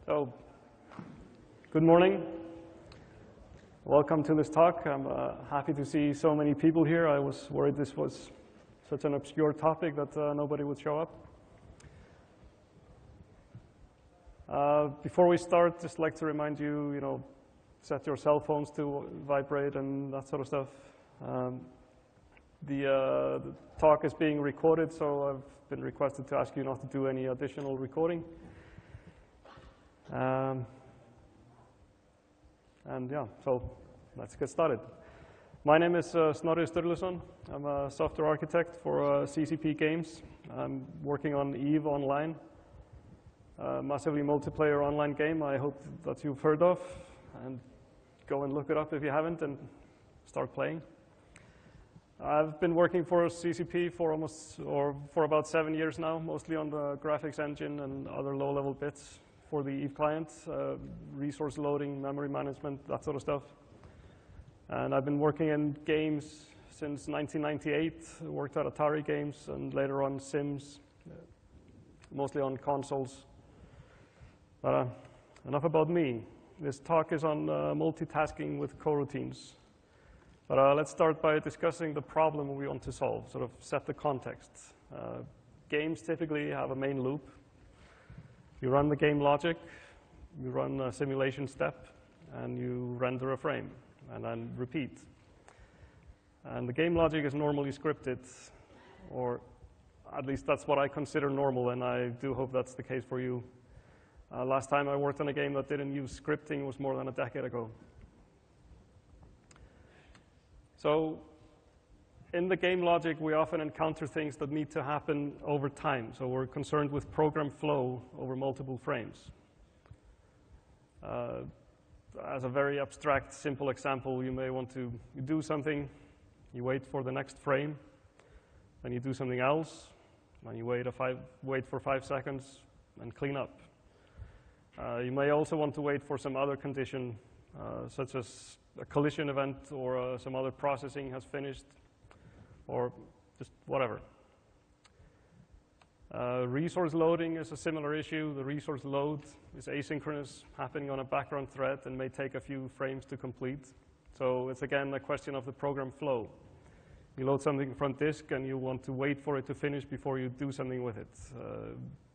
So, good morning. Welcome to this talk. I'm happy to see so many people here. I was worried this was such an obscure topic that nobody would show up. Before we start, just like to remind you, set your cell phones to vibrate and that sort of stuff. The talk is being recorded, so I've been requested to ask you not to do any additional recording. And yeah, so let's get started. My name is Snorri Sturluson. I'm a software architect for CCP Games. I'm working on EVE Online, a massively multiplayer online game I hope that you've heard of, and go and look it up if you haven't and start playing. I've been working for CCP for about 7 years now, mostly on the graphics engine and other low-level bits for the EVE client, resource loading, memory management, that sort of stuff. And I've been working in games since 1998. Worked at Atari Games and later on Sims, mostly on consoles. But enough about me. This talk is on multitasking with coroutines. But let's start by discussing the problem we want to solve, sort of set the context. Games typically have a main loop. You run the game logic, you run a simulation step, and you render a frame, and then repeat. And the game logic is normally scripted, or at least that's what I consider normal, and I do hope that's the case for you. Last time I worked on a game that didn't use scripting was more than a decade ago. So in the game logic, we often encounter things that need to happen over time. So we're concerned with program flow over multiple frames. As a very abstract, simple example, you may want to do something, you wait for the next frame, then you do something else, and you wait for 5 seconds and clean up. You may also want to wait for some other condition, such as a collision event or some other processing has finished, or just whatever. Resource loading is a similar issue. The resource load is asynchronous, happening on a background thread, and may take a few frames to complete. So it's again a question of the program flow. You load something from disk, and you want to wait for it to finish before you do something with it.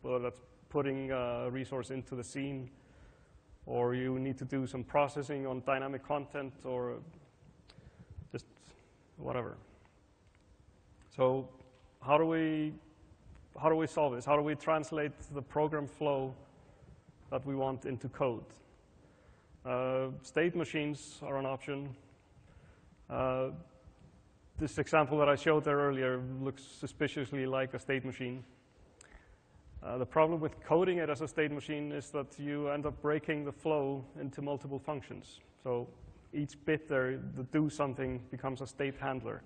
Well, that's putting a resource into the scene, or you need to do some processing on dynamic content, or just whatever. So how do we solve this? How do we translate the program flow that we want into code? State machines are an option. This example that I showed there earlier looks suspiciously like a state machine. The problem with coding it as a state machine is that you end up breaking the flow into multiple functions. So each bit there, the do something becomes a state handler.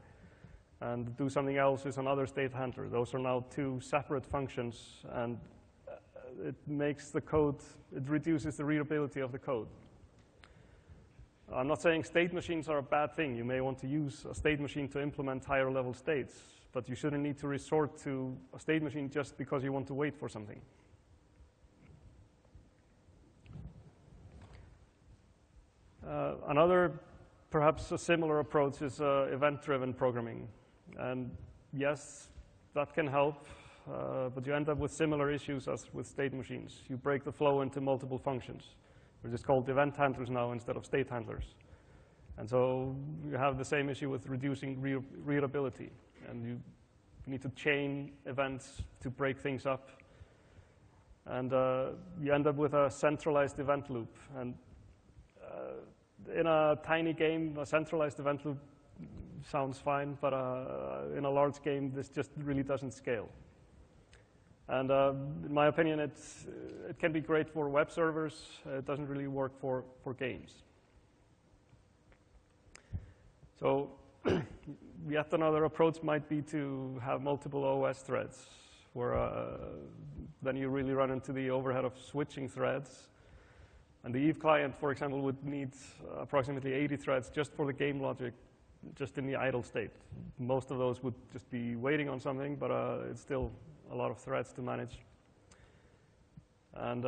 And do something else is another state handler. Those are now two separate functions, and it makes the code, it reduces the readability of the code. I'm not saying state machines are a bad thing. You may want to use a state machine to implement higher level states, but you shouldn't need to resort to a state machine just because you want to wait for something. Another, perhaps a similar approach is event-driven programming. And yes, that can help, but you end up with similar issues as with state machines. You break the flow into multiple functions. They're just called event handlers now instead of state handlers. And so you have the same issue with reducing readability. And you need to chain events to break things up. And you end up with a centralized event loop. And in a tiny game, a centralized event loop sounds fine, but in a large game, this just really doesn't scale. And in my opinion, it can be great for web servers. It doesn't really work for games. So yet another approach might be to have multiple OS threads, where then you really run into the overhead of switching threads. And the EVE client, for example, would need approximately 80 threads just for the game logic, just in the idle state. Most of those would just be waiting on something, but it's still a lot of threads to manage. And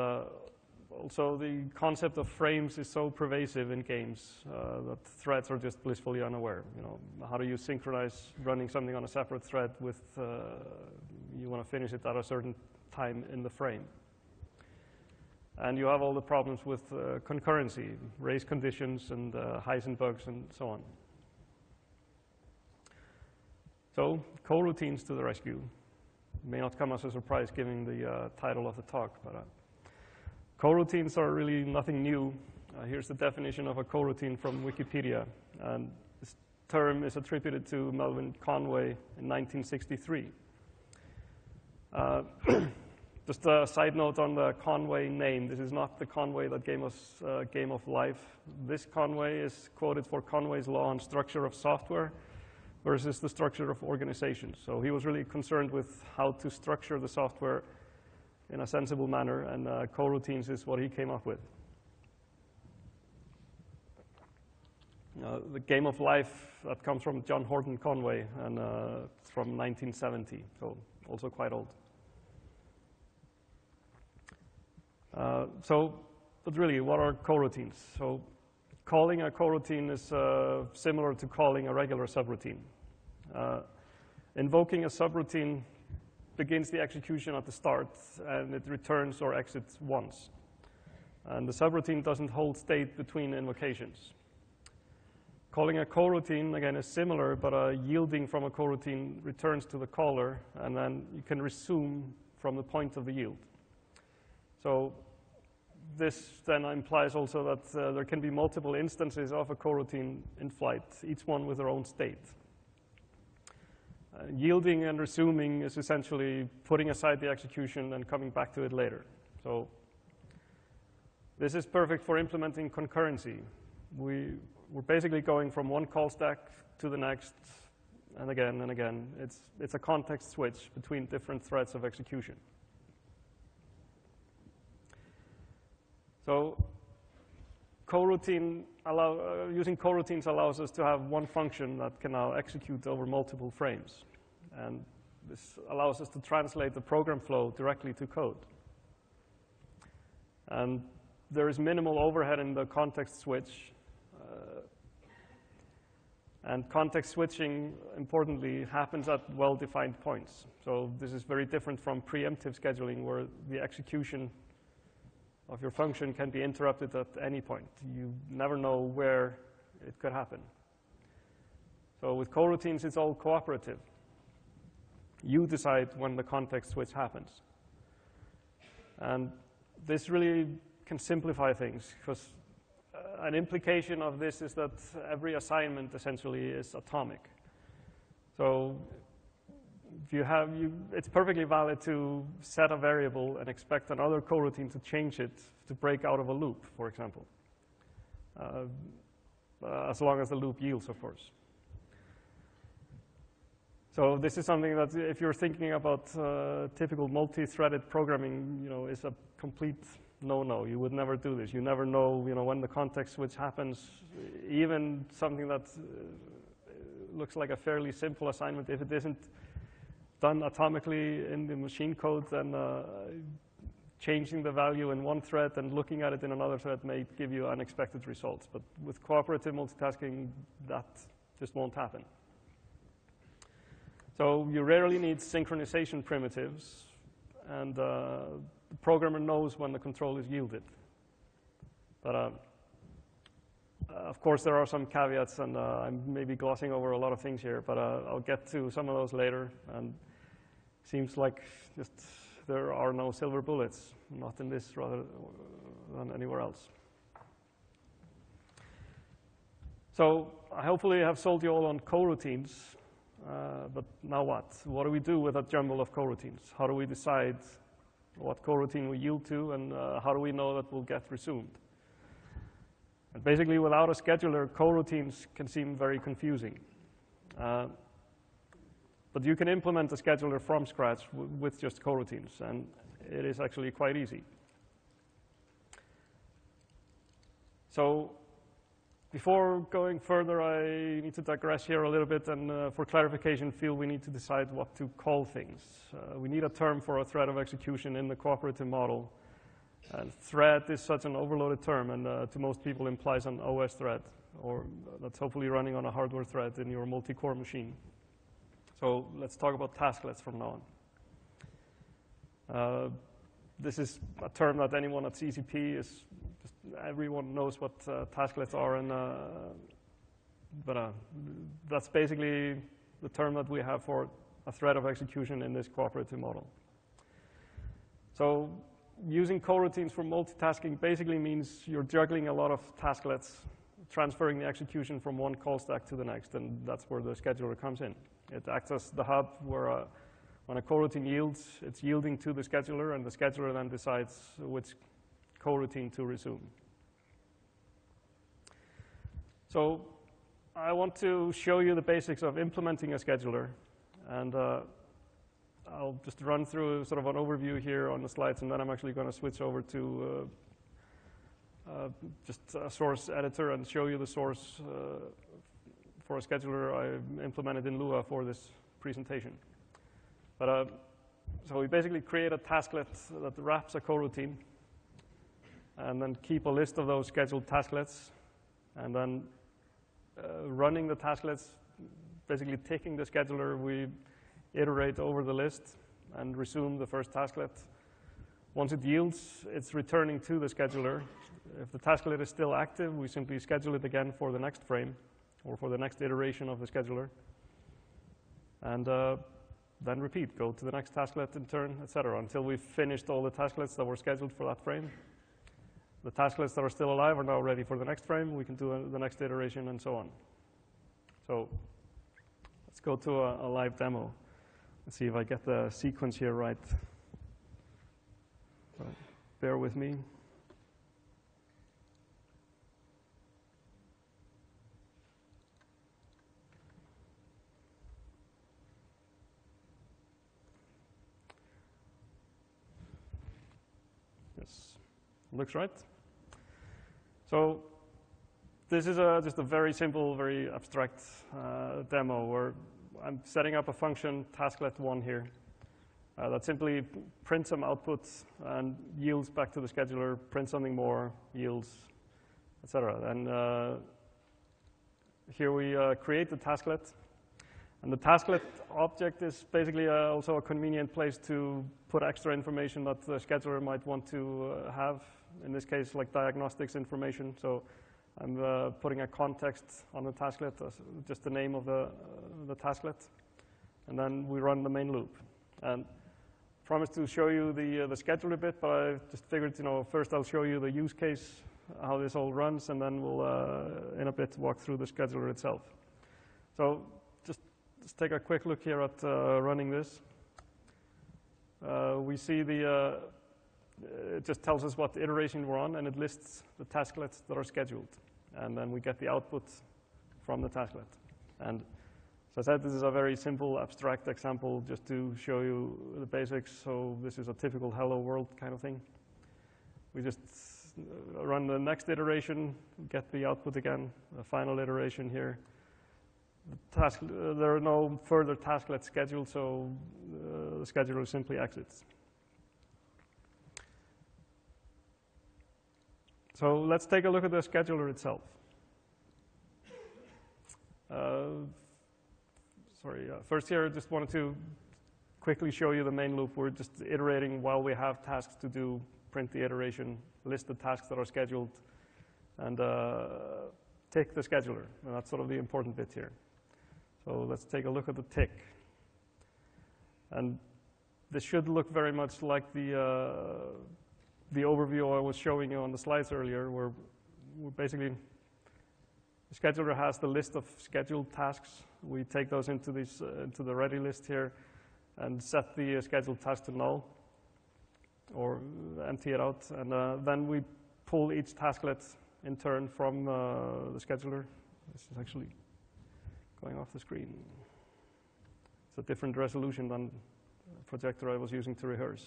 also the concept of frames is so pervasive in games that threads are just blissfully unaware. You know, how do you synchronize running something on a separate thread with you want to finish it at a certain time in the frame? And you have all the problems with concurrency, race conditions, and highs and bugs, and so on. So, coroutines to the rescue. May not come as a surprise given the title of the talk, but coroutines are really nothing new. Here's the definition of a coroutine from Wikipedia, and this term is attributed to Melvin Conway in 1963. Just a side note on the Conway name. This is not the Conway that gave us Game of Life. This Conway is quoted for Conway's law on structure of software versus the structure of organizations. So he was really concerned with how to structure the software in a sensible manner, and coroutines is what he came up with. The Game of Life, that comes from John Horton Conway, and it's from 1970, so also quite old. But really, what are coroutines? So calling a coroutine is similar to calling a regular subroutine. Invoking a subroutine begins the execution at the start, and it returns or exits once. And the subroutine doesn't hold state between invocations. Calling a coroutine, again, is similar, but yielding from a coroutine returns to the caller, and then you can resume from the point of the yield. So this then implies also that there can be multiple instances of a coroutine in flight, each one with their own state. Yielding and resuming is essentially putting aside the execution and coming back to it later. So this is perfect for implementing concurrency. We're basically going from one call stack to the next, and again and again. It's a context switch between different threads of execution. So using coroutines allows us to have one function that can now execute over multiple frames. And this allows us to translate the program flow directly to code. And there is minimal overhead in the context switch. And context switching, importantly, happens at well-defined points. So this is very different from preemptive scheduling, where the execution of your function can be interrupted at any point. You never know where it could happen. So with coroutines, it's all cooperative. You decide when the context switch happens. And this really can simplify things, because an implication of this is that every assignment essentially is atomic. So it's perfectly valid to set a variable and expect another coroutine to change it to break out of a loop, for example, as long as the loop yields, of course. So this is something that, if you're thinking about typical multi-threaded programming, is a complete no-no. You would never do this. You never know, when the context switch happens. Even something that looks like a fairly simple assignment, if it isn't done atomically in the machine code, then changing the value in one thread and looking at it in another thread may give you unexpected results. But with cooperative multitasking, that just won't happen. So you rarely need synchronization primitives, and the programmer knows when the control is yielded. But of course, there are some caveats, and I'm maybe glossing over a lot of things here, but I'll get to some of those later. And it seems like just there are no silver bullets, not in this rather than anywhere else. So I hopefully have sold you all on coroutines. But now what? What do we do with a jumble of coroutines? How do we decide what coroutine we yield to, and how do we know that we'll get resumed? And basically, without a scheduler, coroutines can seem very confusing. But you can implement a scheduler from scratch with just coroutines, and it is actually quite easy. So before going further, I need to digress here a little bit, and for clarification, feel we need to decide what to call things. We need a term for a thread of execution in the cooperative model, And thread is such an overloaded term, and to most people implies an OS thread, or that's hopefully running on a hardware thread in your multi-core machine. So let's talk about tasklets from now on. This is a term that anyone at CCP is, just everyone knows what tasklets are, and but that's basically the term that we have for a thread of execution in this cooperative model. So using coroutines for multitasking basically means you're juggling a lot of tasklets, transferring the execution from one call stack to the next, and that's where the scheduler comes in. It acts as the hub where when a coroutine yields, it's yielding to the scheduler, and the scheduler then decides which coroutine to resume. So I want to show you the basics of implementing a scheduler, and I'll just run through sort of an overview here on the slides, and then I'm actually going to switch over to just a source editor and show you the source for a scheduler I implemented in Lua for this presentation. But so we basically create a tasklet that wraps a coroutine, and then keep a list of those scheduled tasklets, and then running the tasklets, basically taking the scheduler, we iterate over the list and resume the first tasklet. Once it yields, it's returning to the scheduler. If the tasklet is still active, we simply schedule it again for the next frame or for the next iteration of the scheduler. And then repeat, go to the next tasklet in turn, etc., until we've finished all the tasklets that were scheduled for that frame. The tasklets that are still alive are now ready for the next frame. We can do the next iteration and so on. So let's go to a live demo. Let's see if I get the sequence here right. Bear with me. Yes, looks right. So this is just a very simple, very abstract demo where I'm setting up a function, tasklet1 here, that simply prints some outputs and yields back to the scheduler, prints something more, yields, etc. And here we create the tasklet. And the tasklet object is basically also a convenient place to put extra information that the scheduler might want to have, in this case, like diagnostics information. So I'm putting a context on the tasklet, just the name of the tasklet. And then we run the main loop. And I promised to show you the scheduler bit, but I just figured, first I'll show you the use case, how this all runs, and then we'll, in a bit, walk through the scheduler itself. So just take a quick look here at running this. We see it just tells us what iteration we're on, and it lists the tasklets that are scheduled. And then we get the output from the tasklet. And as I said, this is a very simple, abstract example just to show you the basics. So this is a typical hello world kind of thing. We just run the next iteration, get the output again, the final iteration here. There are no further tasklets scheduled, so the scheduler simply exits. So let's take a look at the scheduler itself. First here, I just wanted to quickly show you the main loop. We're just iterating while we have tasks to do, print the iteration, list the tasks that are scheduled, and tick the scheduler. And that's sort of the important bit here. So let's take a look at the tick. And this should look very much like the overview I was showing you on the slides earlier, where we're basically, the scheduler has the list of scheduled tasks. We take those into the ready list here and set the scheduled task to null or empty it out. And then we pull each tasklet in turn from the scheduler. This is actually going off the screen. It's a different resolution than the projector I was using to rehearse.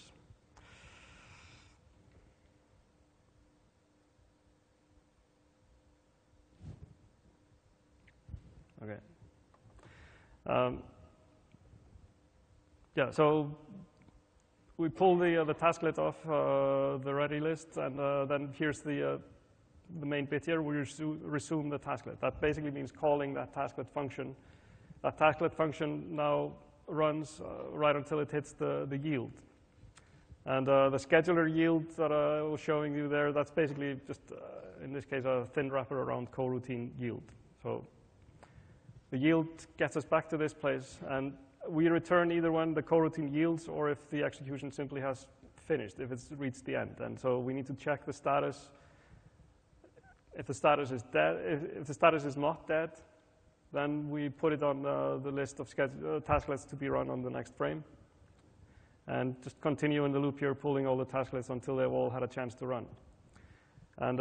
Okay. Yeah, so we pull the tasklet off the ready list, and then here's the main bit here. We resume the tasklet. That basically means calling that tasklet function. That tasklet function now runs right until it hits the yield. And the scheduler yield that I was showing you there, that's basically just, in this case, a thin wrapper around coroutine yield. So the yield gets us back to this place, and we return either when the coroutine yields or if the execution simply has finished, if it's reached the end. And so we need to check the status. If the status is dead, if the status is not dead, then we put it on the list of tasklets to be run on the next frame. And just continue in the loop here, pulling all the tasklets until they've all had a chance to run. And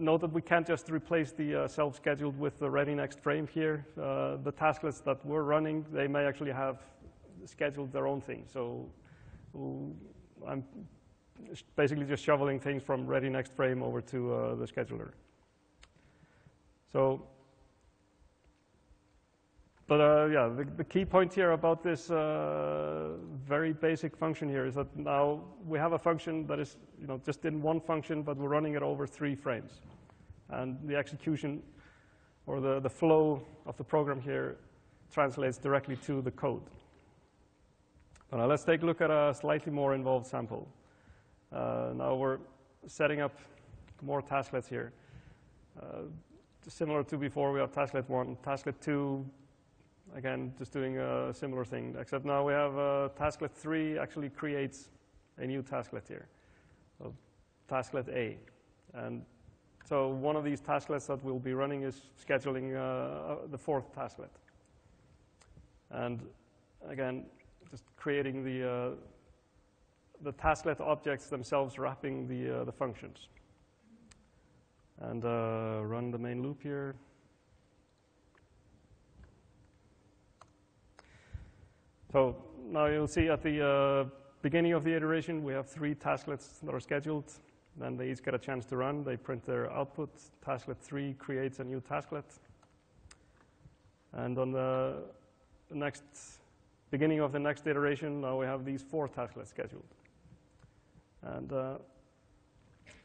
note that we can't just replace the self-scheduled with the ready next frame here. The tasklets that we're running, they may actually have scheduled their own thing. So I'm basically just shoveling things from ready next frame over to the scheduler. So, but yeah, the key point here about this very basic function here is that now we have a function that is, just in one function, but we're running it over 3 frames. And the execution or the flow of the program here translates directly to the code. But now let's take a look at a slightly more involved sample. Now we're setting up more tasklets here. Similar to before, we have tasklet 1, tasklet 2, again, just doing a similar thing, except now we have tasklet 3 actually creates a new tasklet here, so tasklet A. And so one of these tasklets that we'll be running is scheduling the 4th tasklet. And again, just creating the tasklet objects themselves wrapping the functions. And run the main loop here. So now you'll see at the beginning of the iteration, we have 3 tasklets that are scheduled. Then they each get a chance to run. They print their output. Tasklet 3 creates a new tasklet. And on the beginning of the next iteration, now we have these 4 tasklets scheduled. And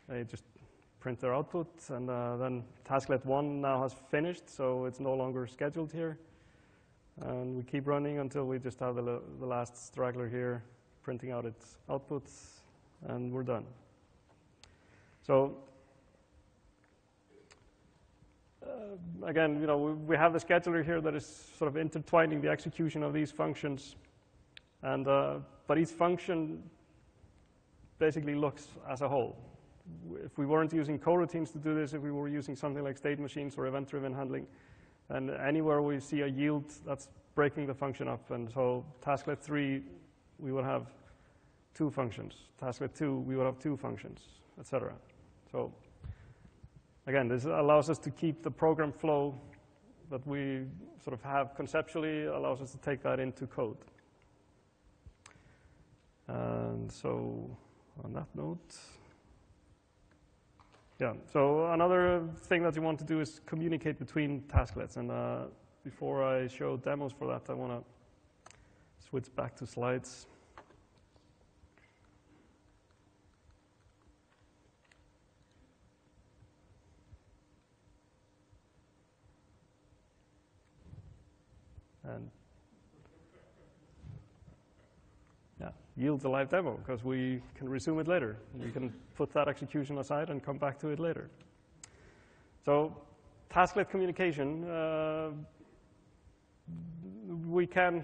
they just print their output, and then tasklet 1 now has finished, so it's no longer scheduled here. And we keep running until we just have the last straggler here printing out its outputs, and we're done. So again, we have the scheduler here that is sort of intertwining the execution of these functions, and but each function basically looks as a whole. If we weren't using coroutines to do this, if we were using something like state machines or event-driven handling, and anywhere we see a yield, that's breaking the function up. And so tasklet 3, we will have 2 functions. Tasklet 2, we will have 2 functions, etc. So again, this allows us to keep the program flow that we sort of have conceptually, allows us to take that into code. And so on that note, yeah, so another thing that you want to do is communicate between tasklets. And before I show demos for that, I want to switch back to slides. And yeah, yields a live demo because we can resume it later. We can put that execution aside and come back to it later. So tasklet communication, we can,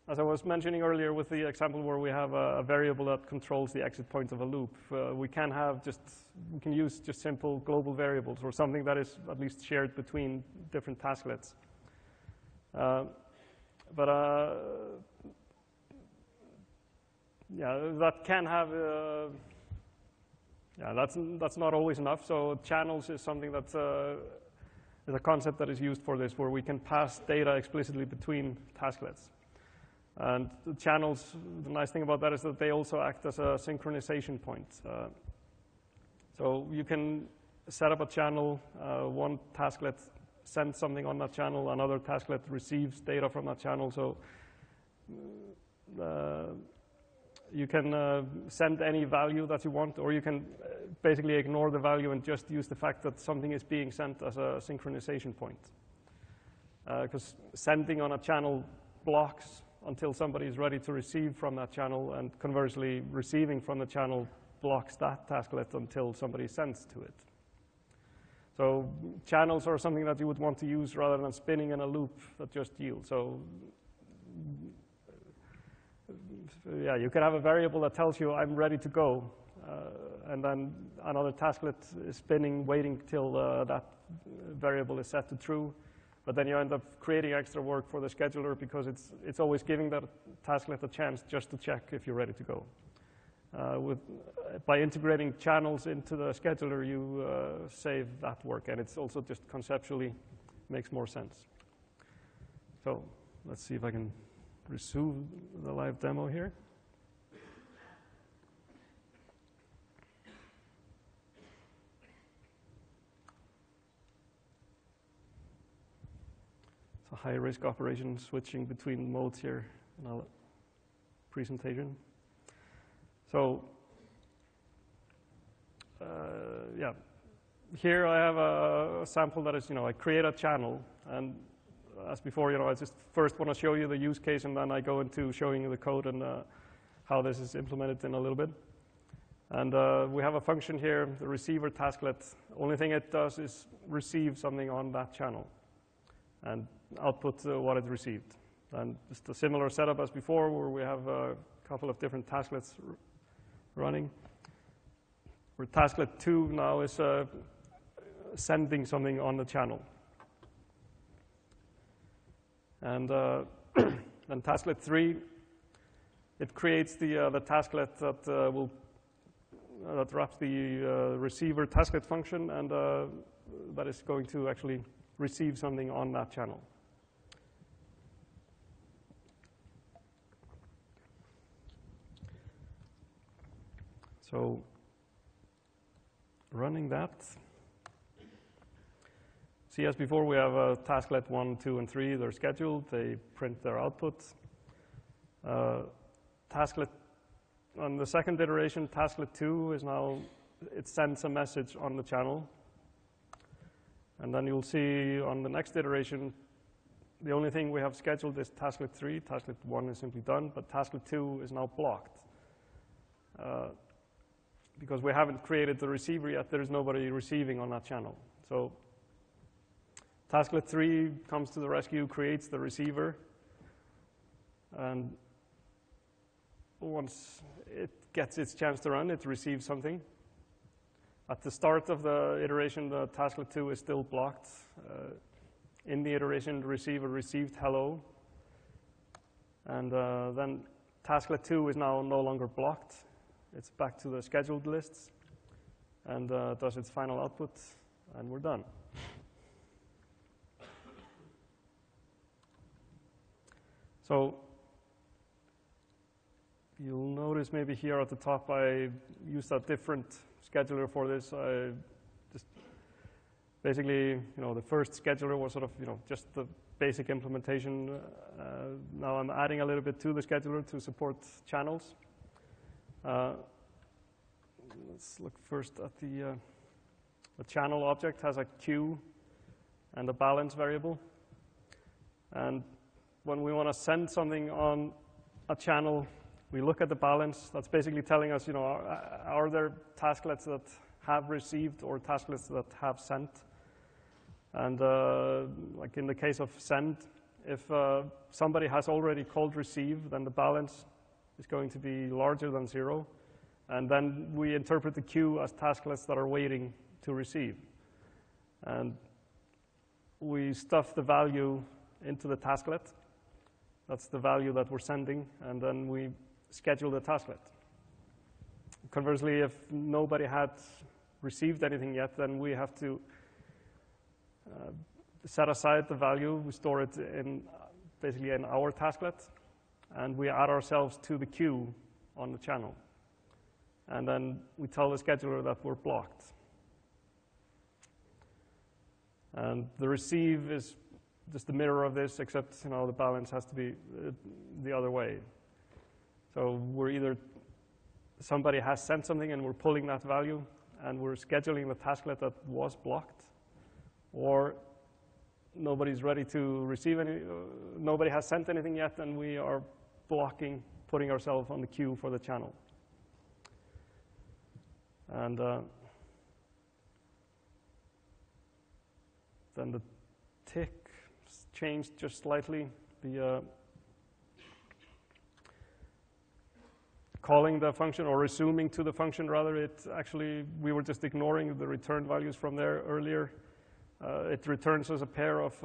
as I was mentioning earlier with the example where we have a variable that controls the exit point of a loop, we can use just simple global variables or something that is at least shared between different tasklets. Yeah, that can have, yeah, that's not always enough. So channels is something that's is a concept that is used for this, where we can pass data explicitly between tasklets. And the channels, the nice thing about that is that they also act as a synchronization point. So you can set up a channel, one tasklet sends something on that channel, another tasklet receives data from that channel. So you can send any value that you want, or you can basically ignore the value and just use the fact that something is being sent as a synchronization point. Because sending on a channel blocks until somebody is ready to receive from that channel, and conversely, receiving from the channel blocks that tasklet until somebody sends to it. So channels are something that you would want to use rather than spinning in a loop that just yields. So yeah, you can have a variable that tells you I'm ready to go, and then another tasklet is spinning, waiting till that variable is set to true. But then you end up creating extra work for the scheduler because it's always giving that tasklet a chance just to check if you're ready to go. By integrating channels into the scheduler, you save that work, and it's also just conceptually makes more sense. So let's see if I can resume the live demo here. It's a high-risk operation switching between modes here in our presentation. So yeah, here I have a sample that is, I create a channel, and as before, I just first want to show you the use case, and then I go into showing you the code and how this is implemented in a little bit. And we have a function here, the receiver tasklet. Only thing it does is receive something on that channel and output what it received. And just a similar setup as before, where we have a couple of different tasklets running. Where tasklet 2 now is sending something on the channel. And then tasklet 3, it creates the tasklet that wraps the receiver tasklet function, and that is going to actually receive something on that channel. So running that, see, as before, we have tasklet 1, 2, and 3. They're scheduled. They print their output. Tasklet, on the second iteration, tasklet 2 is now, it sends a message on the channel. And then you'll see on the next iteration, the only thing we have scheduled is tasklet 3. Tasklet 1 is simply done, but tasklet 2 is now blocked. Because we haven't created the receiver yet, there is nobody receiving on that channel. So tasklet 3 comes to the rescue, creates the receiver, and once it gets its chance to run, it receives something. At the start of the iteration, the tasklet 2 is still blocked. In the iteration, the receiver received hello, and then tasklet 2 is now no longer blocked. It's back to the scheduled lists and does its final output, and we're done. So you'll notice maybe here at the top I used a different scheduler for this. I just basically, the first scheduler was sort of, just the basic implementation. Now I'm adding a little bit to the scheduler to support channels. Let's look first at the channel object has a queue and a balance variable. And when we want to send something on a channel, we look at the balance. That's basically telling us, are there tasklets that have received or tasklets that have sent? And like in the case of send, if somebody has already called receive, then the balance is going to be larger than 0. And then we interpret the queue as tasklets that are waiting to receive. And we stuff the value into the tasklet. That's the value that we're sending. And then we schedule the tasklet. Conversely, if nobody had received anything yet, then we have to set aside the value. We store it basically in our tasklet. And we add ourselves to the queue on the channel. And then we tell the scheduler that we're blocked. And the receive is just the mirror of this, except the balance has to be the other way. So we're either somebody has sent something and we're pulling that value and we're scheduling the tasklet that was blocked, or nobody's ready to receive nobody has sent anything yet and we are blocking, putting ourselves on the queue for the channel. And then the tick changed just slightly. The calling the function, or resuming to the function rather, we were just ignoring the return values from there earlier. It returns as a pair of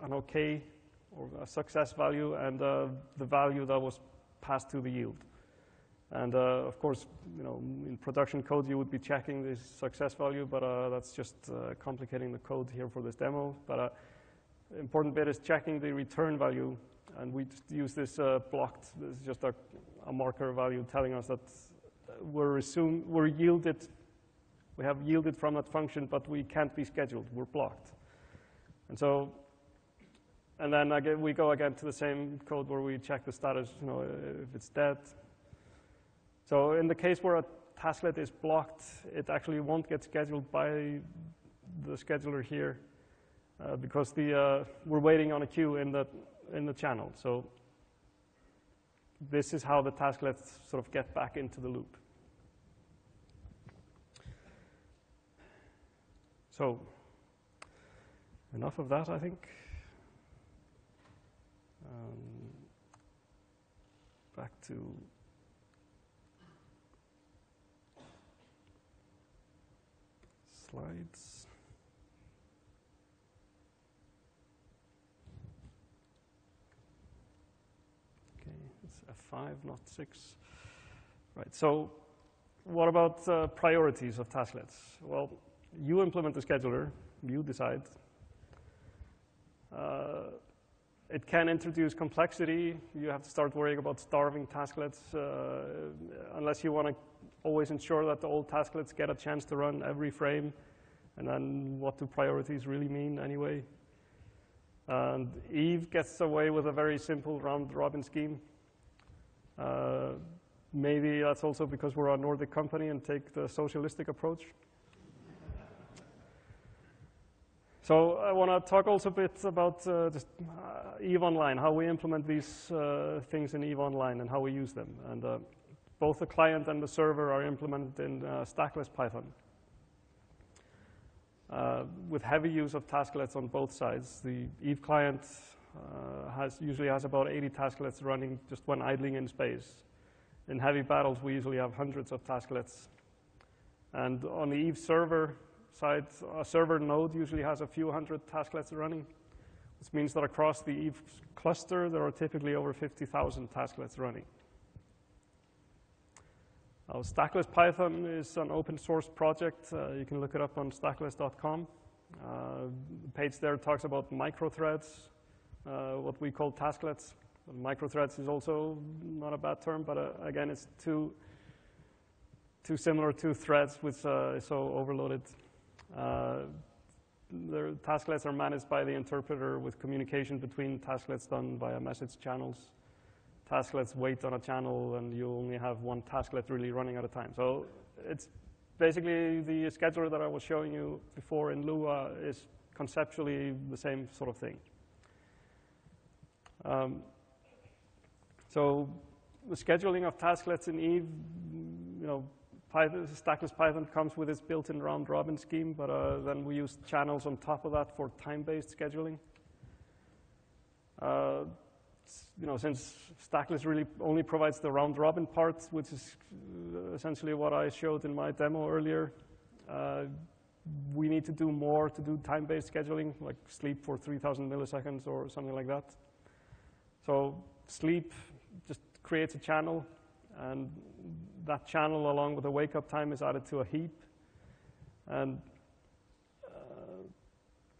an OK or a success value and the value that was passed to the yield. And of course, in production code you would be checking this success value, but that's just complicating the code here for this demo. But important bit is checking the return value, and we just use this blocked. This is just a marker value telling us that we have yielded from that function, but we can't be scheduled. We're blocked. And so, and then again, we go again to the same code where we check the status, if it's dead. So in the case where a tasklet is blocked, it actually won't get scheduled by the scheduler here because we're waiting on a queue in the channel. So this is how the tasklets sort of get back into the loop. So enough of that, I think. Back to slides. Okay, it's F5, not 6. Right, so what about priorities of tasklets? Well, you implement the scheduler, you decide. It can introduce complexity. You have to start worrying about starving tasklets unless you want to always ensure that the old tasklets get a chance to run every frame. And then what do priorities really mean anyway? And Eve gets away with a very simple round-robin scheme. Maybe that's also because we're a Nordic company and take the socialistic approach. So I want to talk also a bit about just EVE Online, how we implement these things in EVE Online and how we use them. And both the client and the server are implemented in stackless Python with heavy use of tasklets on both sides. The EVE client usually has about 80 tasklets running just when idling in space. In heavy battles, we usually have hundreds of tasklets. And on the EVE server side, a server node usually has a few hundred tasklets running, which means that across the EVE cluster, there are typically over 50,000 tasklets running. Stackless Python is an open source project. You can look it up on stackless.com. The page there talks about microthreads, what we call tasklets. Microthreads is also not a bad term, but again, it's too similar to threads, which is so overloaded. The tasklets are managed by the interpreter with communication between tasklets done via message channels. Tasklets wait on a channel, and you only have one tasklet really running at a time. So it's basically the scheduler that I was showing you before in Lua is conceptually the same sort of thing. So the scheduling of tasklets in EVE, Stackless Python comes with its built-in round-robin scheme, but then we use channels on top of that for time-based scheduling. Since Stackless really only provides the round-robin part, which is essentially what I showed in my demo earlier, we need to do more to do time-based scheduling, like sleep for 3,000 milliseconds or something like that. So sleep just creates a channel, and that channel, along with the wake-up time, is added to a heap. And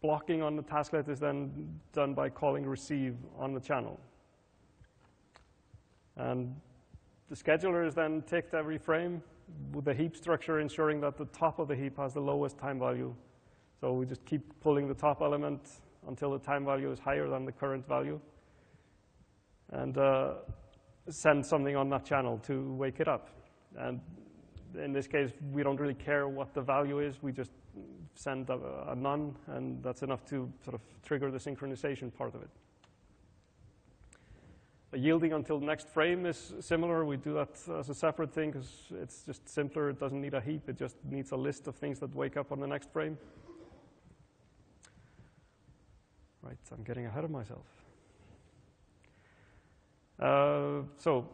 blocking on the tasklet is then done by calling receive on the channel. And the scheduler is then ticked every frame with the heap structure ensuring that the top of the heap has the lowest time value So we just keep pulling the top element until the time value is higher than the current value, and send something on that channel to wake it up. And in this case, we don't really care what the value is. We just send a none, and that's enough to sort of trigger the synchronization part of it. Yielding until the next frame is similar. We do that as a separate thing because it's just simpler. It doesn't need a heap. It just needs a list of things that wake up on the next frame. Right, I'm getting ahead of myself. So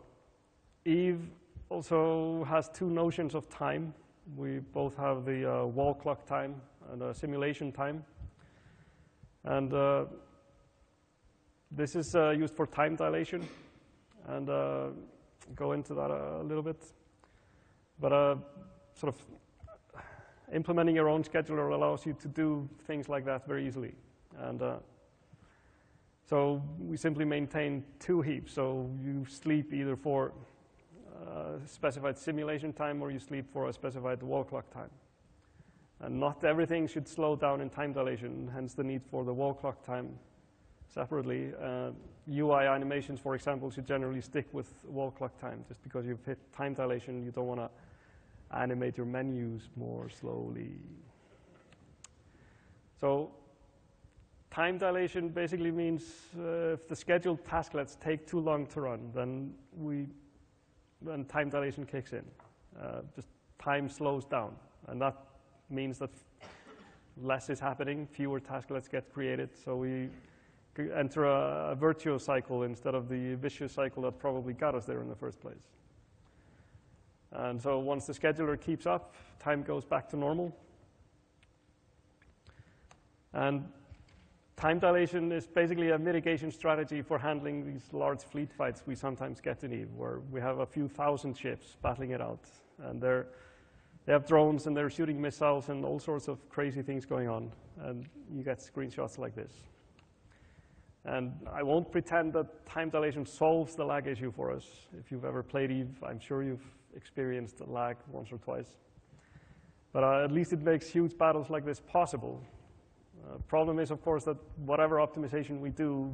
Eve also has two notions of time. We both have the wall clock time and simulation time. And this is used for time dilation, and go into that a little bit. But sort of implementing your own scheduler allows you to do things like that very easily. And so we simply maintain two heaps. So you sleep either for specified simulation time or you sleep for a specified wall clock time. And not everything should slow down in time dilation, hence the need for the wall clock time separately. UI animations, for example, should generally stick with wall clock time. Just because you've hit time dilation, you don't want to animate your menus more slowly. So time dilation basically means if the scheduled tasklets take too long to run, then time dilation kicks in. Just time slows down, and that means that less is happening, fewer tasklets get created, so we enter a virtuous cycle instead of the vicious cycle that probably got us there in the first place. And so once the scheduler keeps up, time goes back to normal. And time dilation is basically a mitigation strategy for handling these large fleet fights we sometimes get in Eve, where we have a few thousand ships battling it out. And they have drones, and they're shooting missiles and all sorts of crazy things going on. And you get screenshots like this. And I won't pretend that time dilation solves the lag issue for us. If you've ever played Eve, I'm sure you've experienced lag once or twice. But at least it makes huge battles like this possible. Problem is, of course, that whatever optimization we do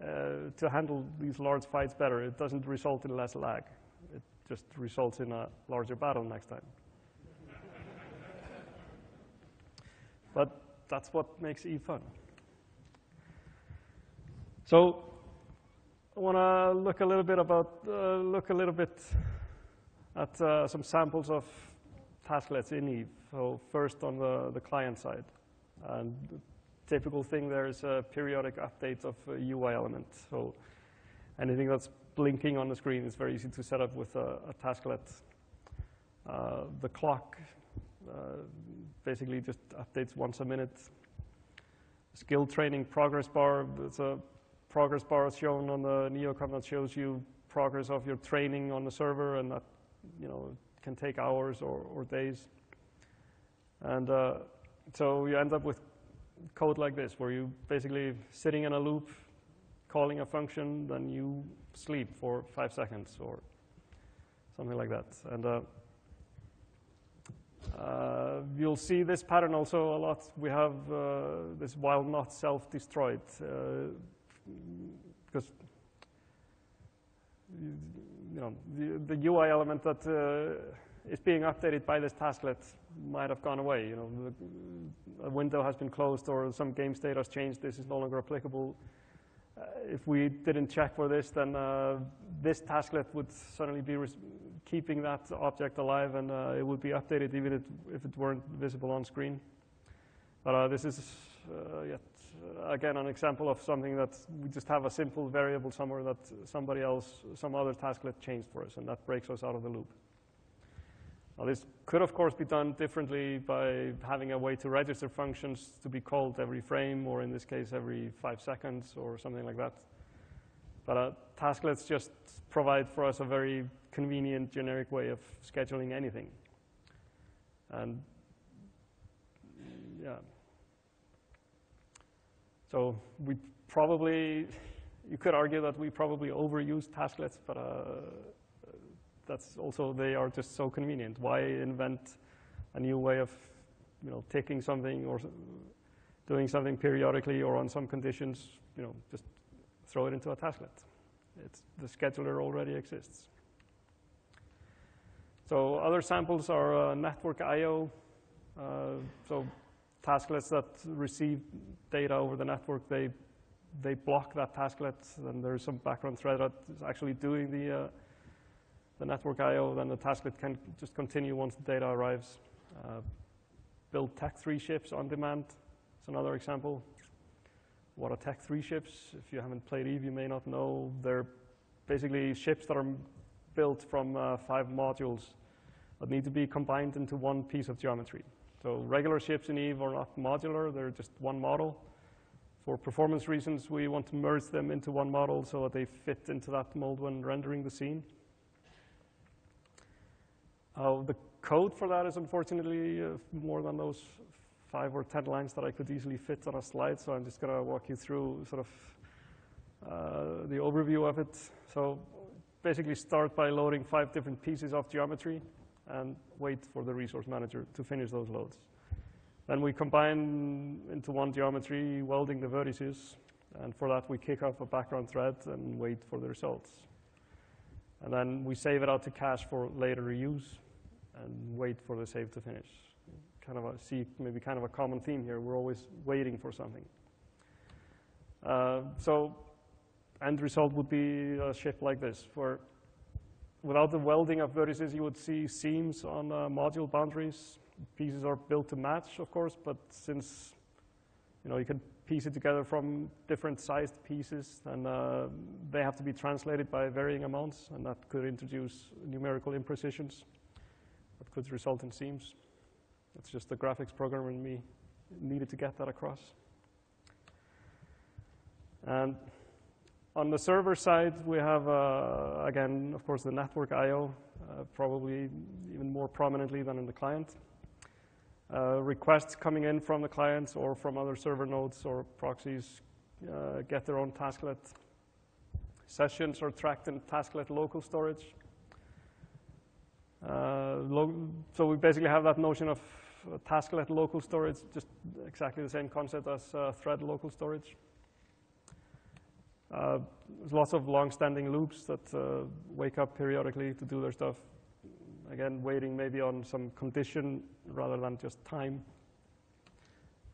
to handle these large fights better, it doesn't result in less lag. It just results in a larger battle next time. But that's what makes Eve fun. So I want to look a little bit at some samples of tasklets in Eve. So first on the client side. And the typical thing there is a periodic update of a UI element. So anything that's blinking on the screen is very easy to set up with a tasklet. The clock basically just updates once a minute. Skill training progress bar. It's a progress bar shown on the NeoCom that shows you progress of your training on the server, and that can take hours or days. And so you end up with code like this, where you basically sitting in a loop, calling a function, then you sleep for 5 seconds or something like that. And you'll see this pattern also a lot. We have this while not self-destroyed, because the UI element that is being updated by this tasklet might have gone away. A window has been closed or some game state has changed. This is no longer applicable. If we didn't check for this, then this tasklet would suddenly be keeping that object alive, and it would be updated even if it weren't visible on screen. But this is yet again an example of something that we just have a simple variable somewhere that somebody else, some other tasklet changed for us, and that breaks us out of the loop. Now, this could, of course, be done differently by having a way to register functions to be called every frame, or in this case, every 5 seconds, or something like that. But tasklets just provide for us a very convenient, generic way of scheduling anything. And yeah. So you could argue that we probably overuse tasklets, but that's also, they are just so convenient. Why invent a new way of ticking something or doing something periodically or on some conditions, just throw it into a tasklet. The scheduler already exists. So other samples are network I/O. So tasklets that receive data over the network, they block that tasklet, and there's some background thread that is actually doing the network I/O. Then the tasklet can just continue once the data arrives. Build Tech3 ships on demand is another example. What are Tech3 ships? If you haven't played EVE, you may not know. They're basically ships that are built from 5 modules that need to be combined into one piece of geometry. So regular ships in EVE are not modular, they're just one model. For performance reasons, we want to merge them into one model so that they fit into that mold when rendering the scene. The code for that is unfortunately more than those 5 or 10 lines that I could easily fit on a slide, so I'm just going to walk you through sort of the overview of it. So basically start by loading 5 different pieces of geometry and wait for the resource manager to finish those loads. Then we combine into one geometry, welding the vertices, and for that we kick off a background thread and wait for the results. And then we save it out to cache for later reuse and wait for the save to finish. Maybe kind of a common theme here. We're always waiting for something. So end result would be a ship like this, where without the welding of vertices, you would see seams on module boundaries. Pieces are built to match, of course, but since you can piece it together from different sized pieces, and they have to be translated by varying amounts, and that could introduce numerical imprecisions that could result in seams. It's just the graphics programmer in me needed to get that across. And on the server side, we have, again, of course, the network I/O, probably even more prominently than in the client. Requests coming in from the clients or from other server nodes or proxies get their own tasklet. Sessions are tracked in tasklet local storage. So we basically have that notion of tasklet local storage, just exactly the same concept as thread local storage. There's lots of long-standing loops that wake up periodically to do their stuff. Again, waiting maybe on some condition rather than just time.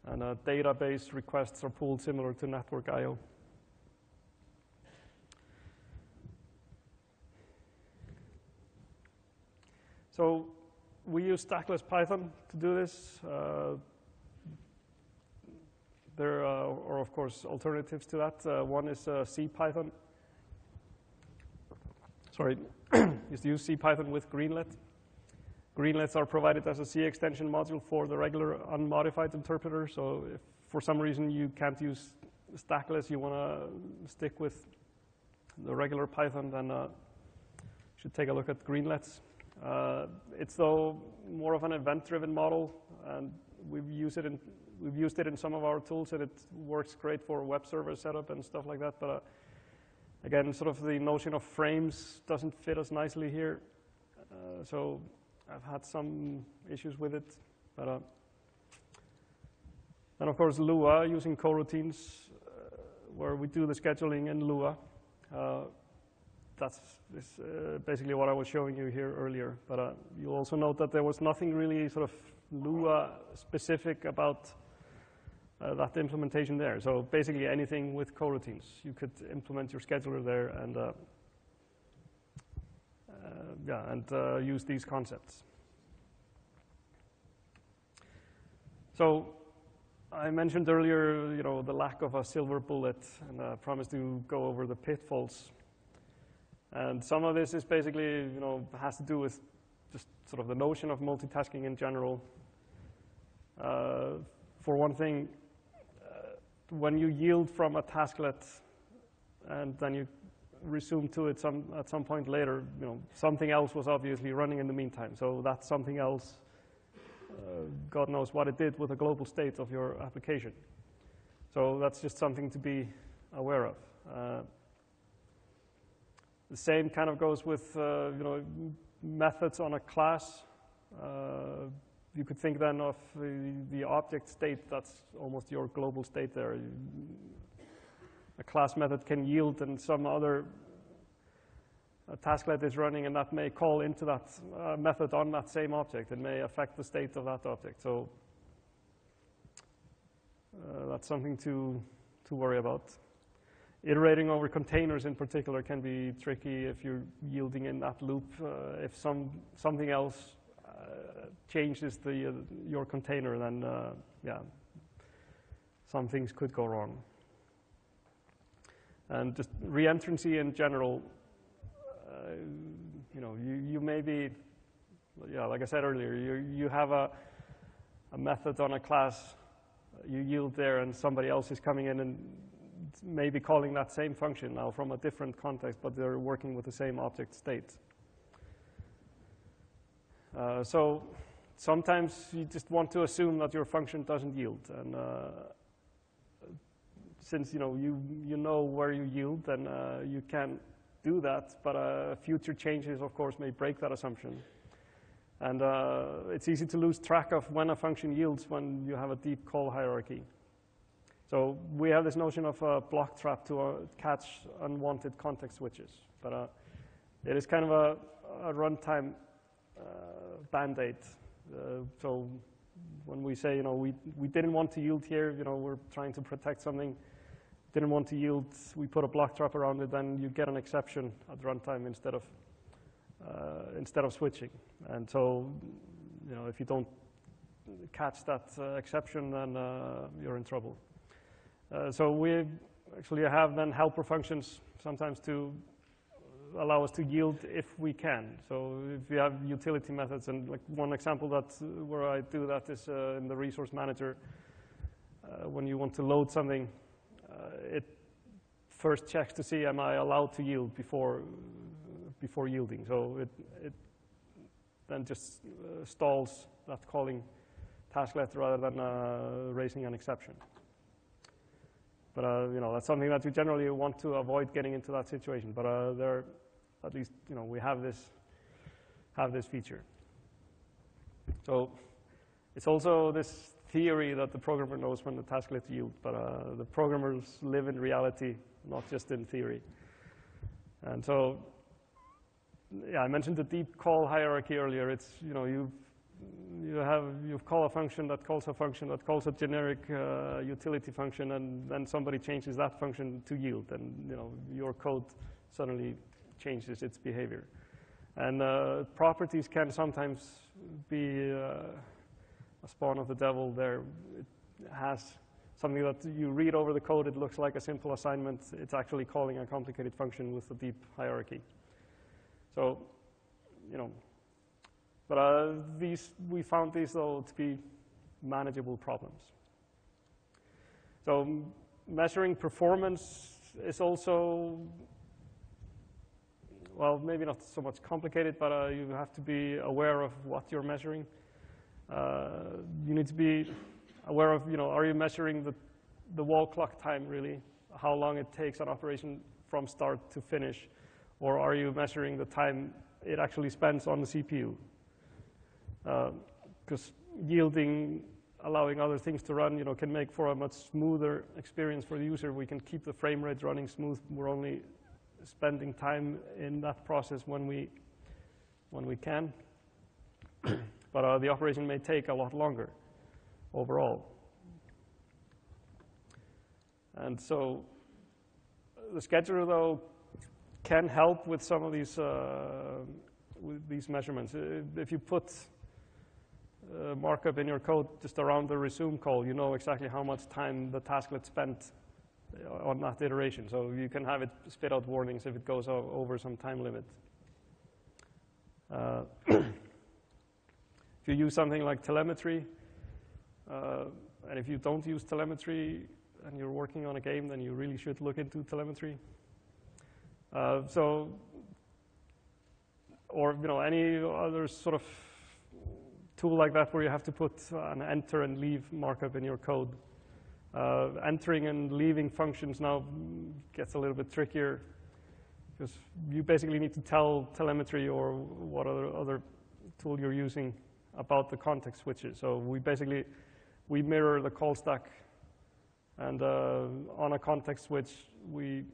And database requests are pulled similar to network I/O. So we use stackless Python to do this. There are, of course, alternatives to that. One is CPython. Sorry, is to use CPython with Greenlet. Greenlets are provided as a C extension module for the regular unmodified interpreter. So if for some reason you can't use stackless, you want to stick with the regular Python, then you should take a look at Greenlets. It's though more of an event-driven model, and we've used it in some of our tools, and it works great for web server setup and stuff like that. But again, sort of the notion of frames doesn't fit us nicely here. So I've had some issues with it. But and of course, Lua, using coroutines, where we do the scheduling in Lua. That's basically what I was showing you here earlier. But you'll also note that there was nothing really sort of Lua specific about that implementation there. So basically anything with coroutines, you could implement your scheduler there and use these concepts. So I mentioned earlier, the lack of a silver bullet, and I promised to go over the pitfalls. And some of this is basically, has to do with just sort of the notion of multitasking in general. For one thing, when you yield from a tasklet and then you resume to it at some point later, something else was obviously running in the meantime. So that something else, God knows what it did with the global state of your application. So that's just something to be aware of. The same kind of goes with methods on a class. you could think then of the object state. That's almost your global state there. A class method can yield, and some other tasklet is running, and that may call into that method on that same object. It may affect the state of that object. So that's something to worry about. Iterating over containers in particular can be tricky if you're yielding in that loop. If something else changes your container, then yeah, some things could go wrong. And just reentrancy in general, you may be, yeah, like I said earlier, you have a method on a class, you yield there, and somebody else is coming in and maybe calling that same function now from a different context, but they're working with the same object state. So sometimes you just want to assume that your function doesn't yield, and since you know where you yield, then you can do that, but future changes, of course, may break that assumption. And it's easy to lose track of when a function yields when you have a deep call hierarchy. So we have this notion of a block trap to catch unwanted context switches. But it is kind of a runtime band-aid. So when we say, we didn't want to yield here, we're trying to protect something, didn't want to yield, we put a block trap around it, then you get an exception at runtime instead of switching. And so, if you don't catch that exception, then you're in trouble. So we actually have then helper functions sometimes to allow us to yield if we can. So if you have utility methods, and like one example where I do that is in the resource manager. When you want to load something, it first checks to see am I allowed to yield before yielding. So it then just stalls that calling tasklet rather than raising an exception. But that's something that you generally want to avoid getting into that situation. But there, at least we have this feature. So it's also this theory that the programmer knows when the tasklet yield, but the programmers live in reality, not just in theory. And so, yeah, I mentioned the deep call hierarchy earlier. It's you've call a function that calls a function that calls a generic utility function, and then somebody changes that function to yield, and your code suddenly changes its behavior. And properties can sometimes be a spawn of the devil there. It has something that you read over the code, it looks like a simple assignment. It's actually calling a complicated function with a deep hierarchy. So, but we found these, though, to be manageable problems. So measuring performance is also, well, maybe not so much complicated, but you have to be aware of what you're measuring. You need to be aware of, are you measuring the wall clock time, really? How long it takes an operation from start to finish? Or are you measuring the time it actually spends on the CPU? Because yielding, allowing other things to run, can make for a much smoother experience for the user. We can keep the frame rate running smooth. We're only spending time in that process when we can. But the operation may take a lot longer overall. And so the scheduler, though, can help with some of these measurements. If you put markup in your code just around the resume call, you know exactly how much time the tasklet spent on that iteration. So you can have it spit out warnings if it goes over some time limit. If you use something like telemetry, and if you don't use telemetry and you're working on a game, then you really should look into telemetry. Or any other sort of tool like that where you have to put an enter and leave markup in your code. Entering and leaving functions now gets a little bit trickier because you basically need to tell telemetry or what other tool you're using about the context switches. So we mirror the call stack, and on a context switch, we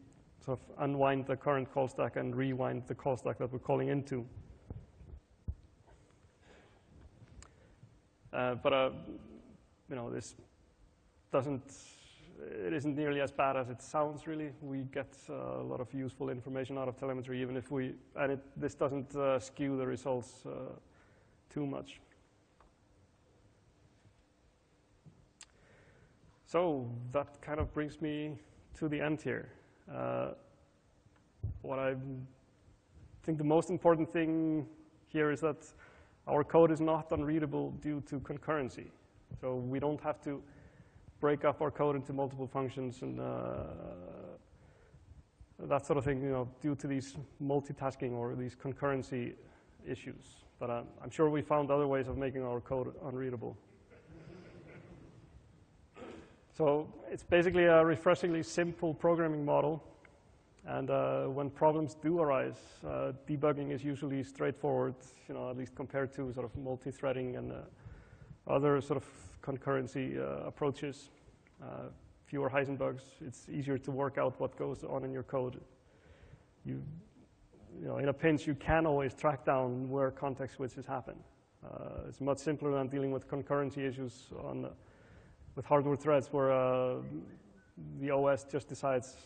sort of unwind the current call stack and rewind the call stack that we're calling into. But this it isn't nearly as bad as it sounds, really. We get a lot of useful information out of telemetry, even if this doesn't skew the results too much. So that kind of brings me to the end here. What I think the most important thing here is that our code is not unreadable due to concurrency. So we don't have to break up our code into multiple functions and that sort of thing, due to these multitasking or these concurrency issues. But I'm sure we found other ways of making our code unreadable. So it's basically a refreshingly simple programming model. And when problems do arise, debugging is usually straightforward, at least compared to sort of multi-threading and other sort of concurrency approaches. Fewer Heisenbergs. It's easier to work out what goes on in your code. In a pinch, you can always track down where context switches happen. It's much simpler than dealing with concurrency issues with hardware threads where the OS just decides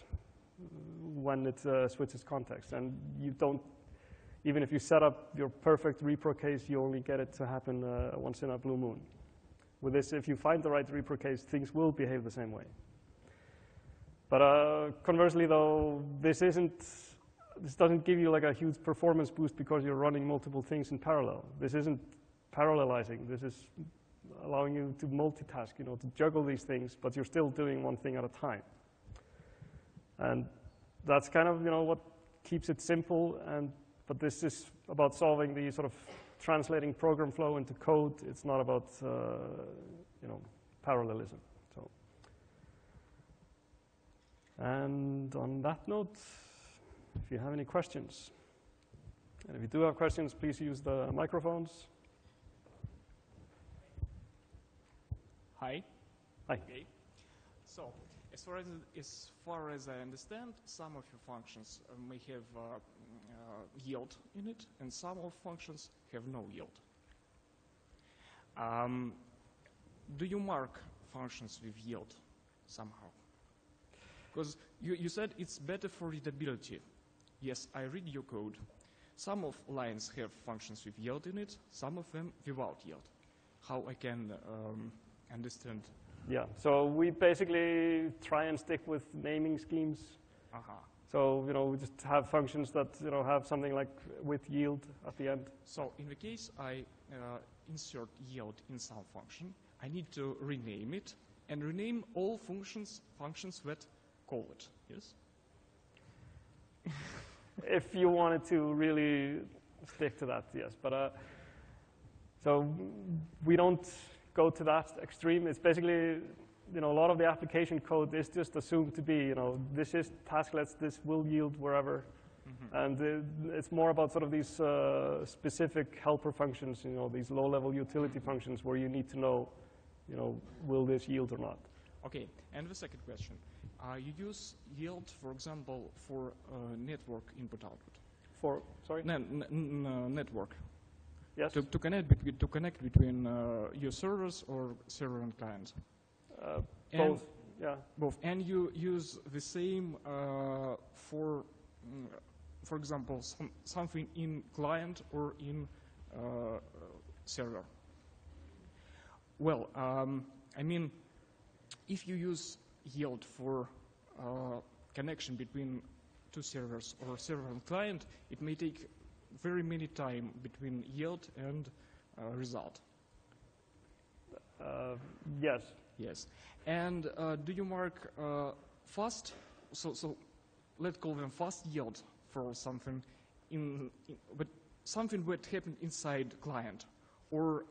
when it switches context. And you don't, even if you set up your perfect repro case, you only get it to happen once in a blue moon. With this, if you find the right repro case, things will behave the same way. But conversely, though, this doesn't give you like a huge performance boost because you're running multiple things in parallel. This isn't parallelizing. This is allowing you to multitask, to juggle these things, but you're still doing one thing at a time. And that's kind of, what keeps it simple. But this is about solving the sort of translating program flow into code. It's not about, parallelism. So, and on that note, if you have any questions, and if you do have questions, please use the microphones. Hi. Hi. Okay. So, as far as I understand, some of your functions may have yield in it, and some of functions have no yield. Do you mark functions with yield somehow? Because you said it's better for readability. Yes, I read your code. Some of lines have functions with yield in it, some of them without yield. How I can understand? Yeah, so we basically try and stick with naming schemes. So, we just have functions that, have something like with yield at the end. So, in the case I insert yield in some function, I need to rename it and rename all functions that call it, yes? If you wanted to really stick to that, yes. But so we don't go to that extreme. It's basically, a lot of the application code is just assumed to be, this is tasklets, this will yield wherever. Mm-hmm. And it's more about sort of these specific helper functions, these low-level utility functions where you need to know, will this yield or not. Okay, and the second question. You use yield, for example, for network input-output. For, sorry? Network. Yes. To connect between your servers or server and client. Both, yeah. Both, and you use the same for example, something in client or in server. Well, I mean, if you use yield for connection between two servers or server and client, it may take very many time between yield and result. Yes. Yes. And do you mark fast? So let's call them fast yield for something but something that happened inside client, or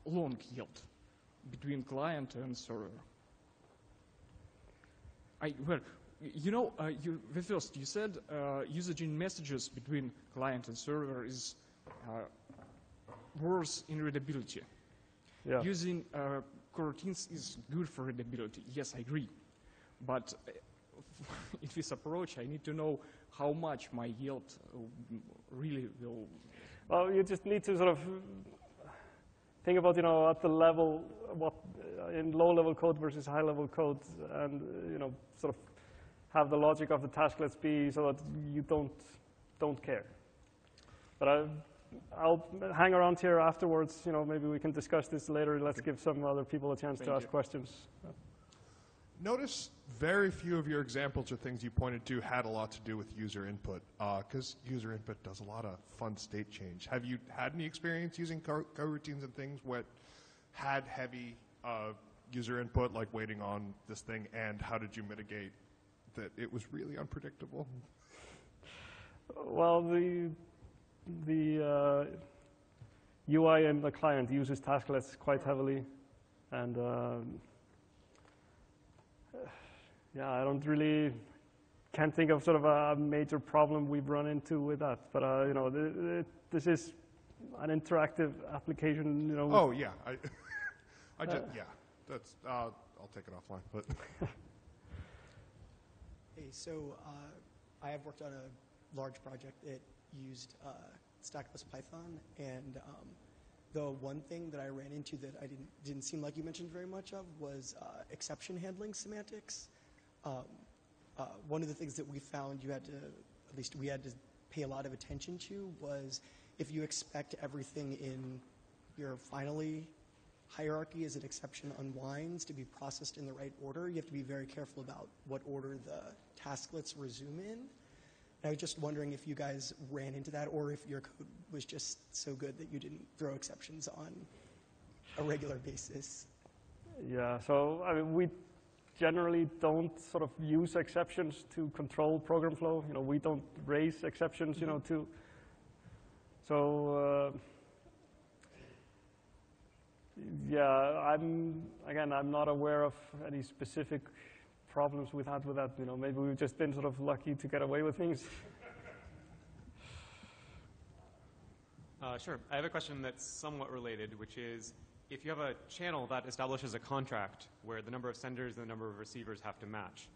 long yield between client and server. You said usage in messages between client and server is worse in readability. Yeah. Using coroutines is good for readability. Yes, I agree. But in this approach, I need to know how much my yield really will. Well, you just need to sort of think about, at the level, what in low-level code versus high-level code, and sort of have the logic of the tasklets be so that you don't care. But I'll hang around here afterwards. Maybe we can discuss this later. Let's give some other people a chance to ask questions. Notice very few of your examples or things you pointed to had a lot to do with user input, because user input does a lot of fun state change. Have you had any experience using coroutines and things what had heavy user input, like waiting on this thing, and how did you mitigate that it was really unpredictable? Well, the UI in the client uses tasklets quite heavily, and yeah, I can't think of sort of a major problem we've run into with that. But this is an interactive application. Oh yeah, yeah. That's I'll take it offline. But hey, so I have worked on a large project that used stackless Python, and the one thing that I ran into that I didn't seem like you mentioned very much of was exception handling semantics. One of the things that we found we had to pay a lot of attention to was if you expect everything in your finally hierarchy as an exception unwinds to be processed in the right order, you have to be very careful about what order the tasklets resume in. And I was just wondering if you guys ran into that, or if your code was just so good that you didn't throw exceptions on a regular basis. Yeah, so I mean, we generally don't sort of use exceptions to control program flow. We don't raise exceptions, to. So yeah, I'm not aware of any specific problems we've had with that. Maybe we've just been sort of lucky to get away with things. Sure. I have a question that's somewhat related, which is, if you have a channel that establishes a contract where the number of senders and the number of receivers have to match,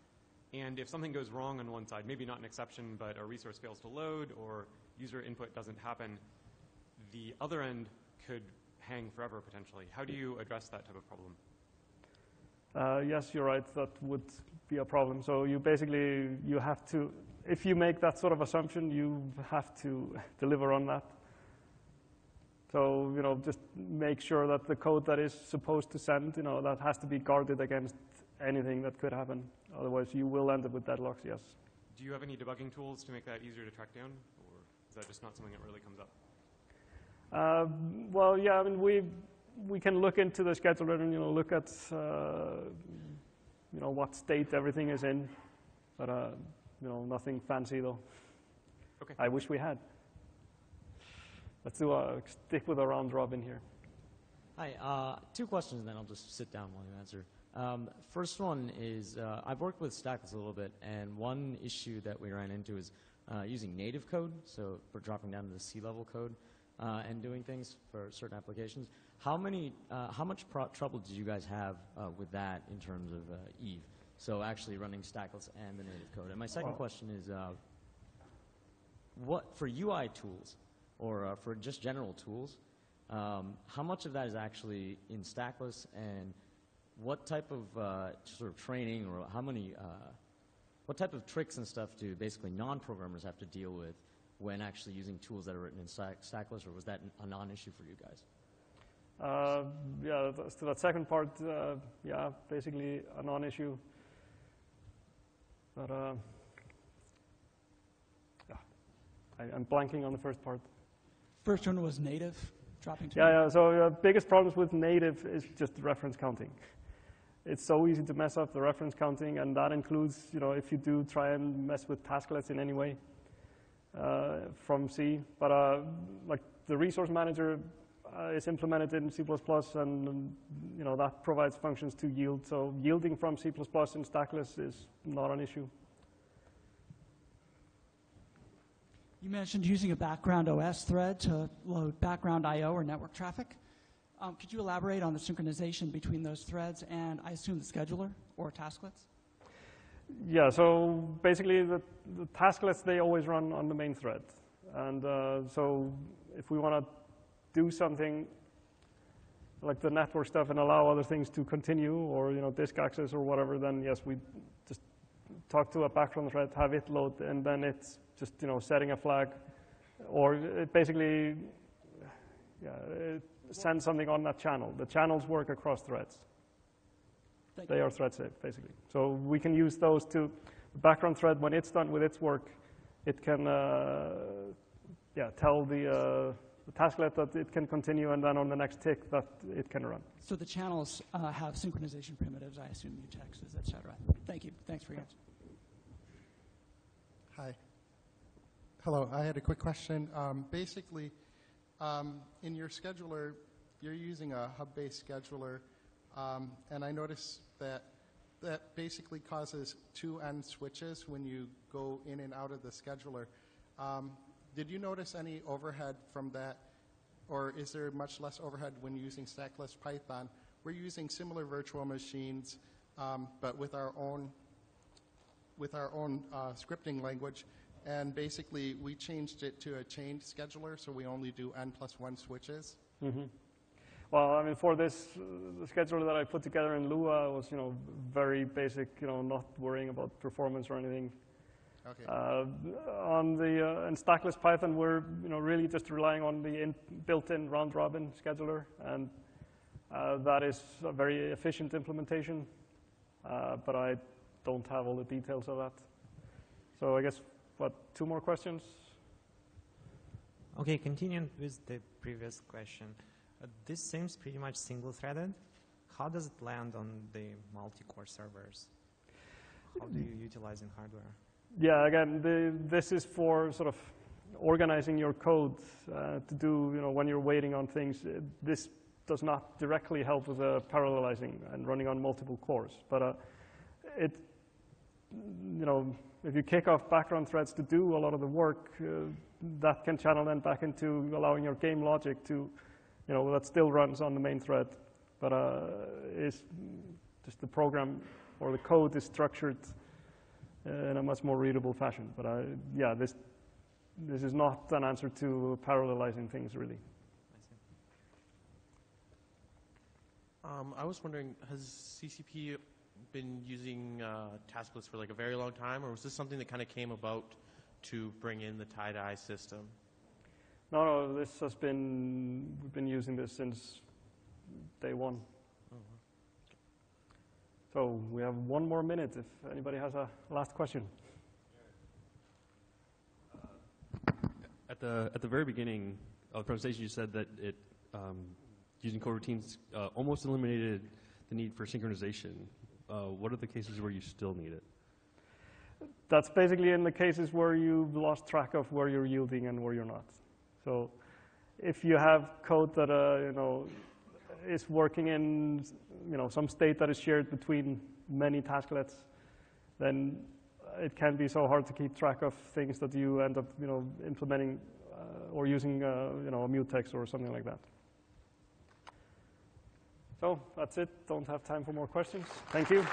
and if something goes wrong on one side, maybe not an exception, but a resource fails to load or user input doesn't happen, the other end could hang forever potentially. How do you address that type of problem? Yes, you're right. That would be a problem. So you have to, if you make that sort of assumption, you have to deliver on that. So, just make sure that the code that is supposed to send, that has to be guarded against anything that could happen. Otherwise, you will end up with deadlocks, yes. Do you have any debugging tools to make that easier to track down? Or is that just not something that really comes up? Well, yeah, I mean, we can look into the scheduler and, look at, what state everything is in. But, nothing fancy, though. Okay. I wish we had. Let's stick with a round robin here. Hi, two questions, and then I'll just sit down while you answer. First one is, I've worked with Stackless a little bit, and one issue that we ran into is using native code, so for dropping down to the C-level code and doing things for certain applications. How much trouble did you guys have with that in terms of Eve? So actually running Stackless and the native code. And my second question is, what for UI tools, or for just general tools, how much of that is actually in Stackless, and what type of sort of training, or what type of tricks and stuff do basically non-programmers have to deal with when actually using tools that are written in Stackless, or was that a non-issue for you guys? Yeah, to that second part, yeah, basically a non-issue. But yeah, I'm blanking on the first part. First one was native, dropping to Yeah, so the biggest problems with native is just reference counting. It's so easy to mess up the reference counting, and that includes, if you do try and mess with tasklets in any way from C. But like the resource manager is implemented in C++, and that provides functions to yield. So yielding from C++ in Stackless is not an issue. You mentioned using a background OS thread to load background I/O or network traffic. Could you elaborate on the synchronization between those threads and, I assume, the scheduler or tasklets? Yeah, so basically the tasklets, they always run on the main thread. And so if we want to do something like the network stuff and allow other things to continue, or disk access or whatever, then yes, we just talk to a background thread, have it load, and then it's just setting a flag, or it basically it sends something on that channel. The channels work across threads. They are thread safe, basically. So we can use those to the background thread when it's done with its work. It can tell the tasklet that it can continue, and then on the next tick that it can run. So the channels have synchronization primitives, I assume, mutexes, et cetera. Thank you. Thanks for your answer. Hi. Hello. I had a quick question. Basically, in your scheduler, you're using a hub-based scheduler, and I noticed that basically causes 2 end switches when you go in and out of the scheduler. Did you notice any overhead from that, or is there much less overhead when using stackless Python? We're using similar virtual machines, but with our own scripting language, and basically we changed it to a chained scheduler, so we only do n+1 switches. Mm-hmm. Well, I mean, for this, the scheduler that I put together in Lua was, very basic, not worrying about performance or anything. Okay. On the in stackless Python, we're really just relying on the built-in round-robin scheduler, and that is a very efficient implementation. But I don't have all the details of that. So I guess 2 more questions? Okay, continuing with the previous question. This seems pretty much single-threaded. How does it land on the multi-core servers? How do you utilize in hardware? Yeah, again, this is for sort of organizing your code to do, when you're waiting on things. This does not directly help with parallelizing and running on multiple cores. But if you kick off background threads to do a lot of the work, that can channel then back into allowing your game logic to, that still runs on the main thread, but is just the program or the code is structured in a much more readable fashion. But this is not an answer to parallelizing things, really. I was wondering, has CCP been using tasklets for like a very long time, or was this something that kind of came about to bring in the tie-dye system? No, this has been, we've been using this since day one. So we have 1 more minute if anybody has a last question. At the very beginning of the presentation, you said that using coroutines almost eliminated the need for synchronization. What are the cases where you still need it? That's basically in the cases where you've lost track of where you're yielding and where you're not. So if you have code that is working in some state that is shared between many tasklets, then it can be so hard to keep track of things that you end up implementing or using a mutex or something like that. So that's it. Don't have time for more questions. Thank you.